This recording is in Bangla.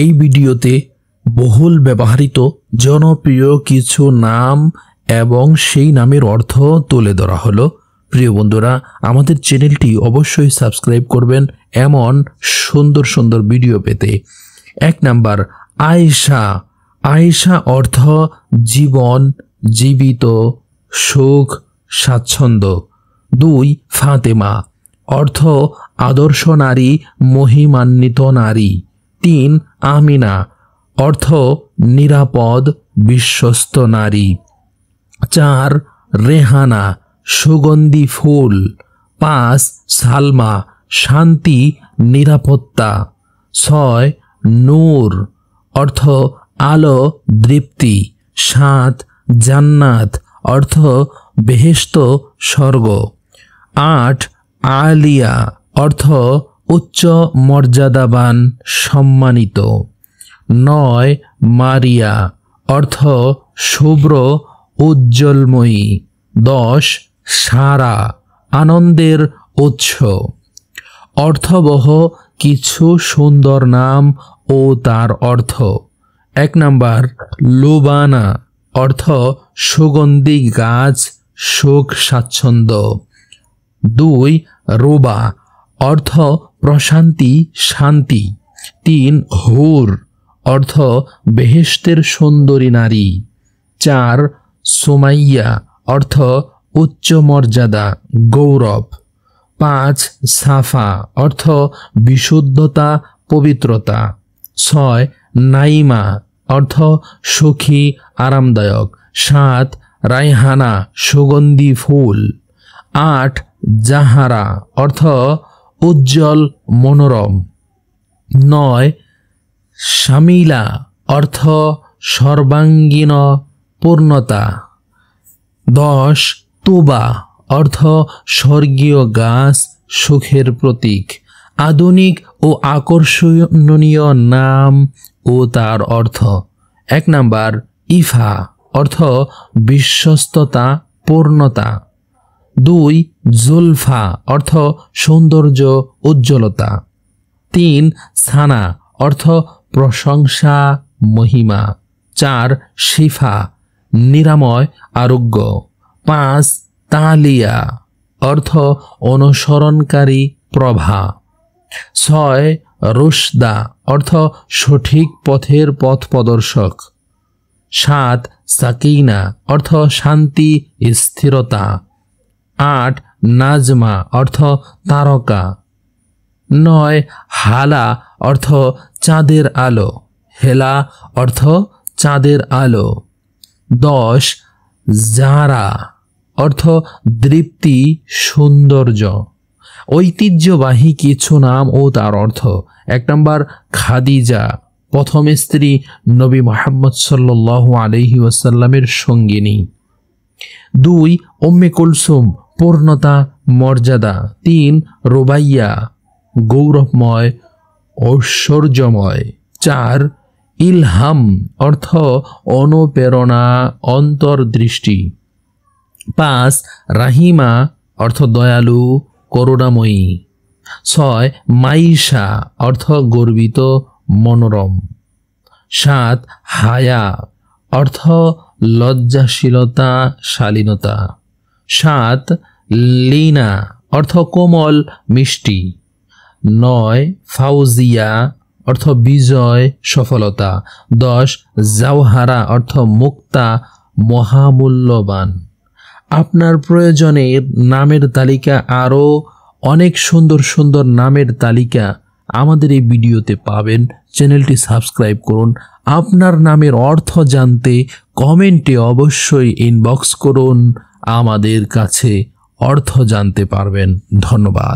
এই ভিডিওতে বহুল ব্যবহৃত জনপ্রিয় কিছু নাম এবং সেই নামের অর্থ তুলে ধরা হলো। প্রিয় বন্ধুরা, আমাদের চ্যানেলটি অবশ্যই সাবস্ক্রাইব করবেন এমন সুন্দর সুন্দর ভিডিও পেতে। 1 নাম্বার, আয়েশা। আয়েশা অর্থ জীবন, জীবিত, সুখ, স্বাচ্ছন্দ্য। 2, ফাতেমা অর্থ আদর্শ নারী, মহিমান্বিত নারী। 3, আমিনা অর্থ নিরাপদ, বিশ্বস্ত নারী। 4, রেহানা সুগন্ধি ফুল। 5, সালমা শান্তি, নিরাপত্তা। 6, নূর অর্থ আলো, দীপ্তি। 7, জান্নাত অর্থ বেহেশত, স্বর্গ। 8, আলিয়া অর্থ উচ্চ মর্যাদাবান, সম্মানিত। 9, মারিয়া অর্থ শুভ্র, উজ্জ্বলময়ী। 10, সারা আনন্দের উৎস। অর্থবহ কিছু সুন্দর নাম ও তার অর্থ। 1 নাম্বার, লুবানা অর্থ সুগন্ধি গাছ, সুখ, স্বাচ্ছন্দ্য। 2, রুবা অর্থ প্রশান্তি, শান্তি। 3, হুর অর্থ বেহেশতের সুন্দরী নারী। 4, সুমাইয়া অর্থ উচ্চ মর্যাদা, গৌরব। 5, সাফা অর্থ বিশুদ্ধতা, পবিত্রতা। 6, নাইমা অর্থ সুখী, আরামদায়ক। 7, রায়হানা সুগন্ধি ফুল। 8, জাহারা অর্থ উজ্জ্বল, মনোরম। 9, শামিলা অর্থ সর্বাঙ্গীন, পূর্ণতা। 10, তুবা অর্থ স্বর্গীয় গাছ, সুখের প্রতীক। আধুনিক ও আকর্ষণীয় নাম ও তার অর্থ। 1 নাম্বার, ইফা অর্থ বিশ্বস্ততা, পূর্ণতা। 2, জুলফা অর্থ সৌন্দর্য, উজ্জ্বলতা। 3, সানা অর্থ প্রশংসা, মহিমা। 4, শিফা নিরাময়, আরোগ্য। 5, তালিয়া অর্থ অনুসরণকারী, প্রভা। 6, রুশদা অর্থ সঠিক পথের পথ প্রদর্শক। 7, সাকিনা অর্থ শান্তি, স্থিরতা। 8, নাজমা অর্থ তারকা। 9, হালা অর্থ চাঁদের আলো, হেলা অর্থ চাঁদের আলো। 10, জারা অর্থ দীপ্তি, সৌন্দর্য। ঐতিহ্যবাহী কিছু নাম ও তার অর্থ। 1 নাম্বার, খাদিজা প্রথম স্ত্রী, নবী মুহাম্মদ সাল্লাল্লাহু আলাইহি ওয়াসাল্লামের সঙ্গিনী। 2, উম্মে কুলসুম পূর্ণতা, মর্যাদা। 3, রুবাইয়া গৌরবময়, ঐশ্বর্যময়। 4, ইলহাম অর্থ অনুপ্রেরণা, অন্তর্দৃষ্টি। 5, রাহিমা অর্থ দয়ালু, করুণাময়ী। 6, মাইশা অর্থ গর্বিত, মনোরম। 7, হায়া অর্থ লজ্জাশীলতা, শালীনতা। 7, লিনা অর্থ কোমল, মিষ্টি। 9, ফাউজিয়া অর্থ বিজয়, সফলতা। 10, জাওহারা অর্থ মুক্তা, মহামূল্যবান। আপনার প্রয়োজনের নামের তালিকা, আরও অনেক সুন্দর সুন্দর নামের তালিকা আমাদের এই ভিডিওতে পাবেন। চ্যানেলটি সাবস্ক্রাইব করুন। আপনার নামের অর্থ জানতে কমেন্টে অবশ্যই ইনবক্স করুন, আমাদের কাছে অর্থ জানতে পারবেন। ধন্যবাদ।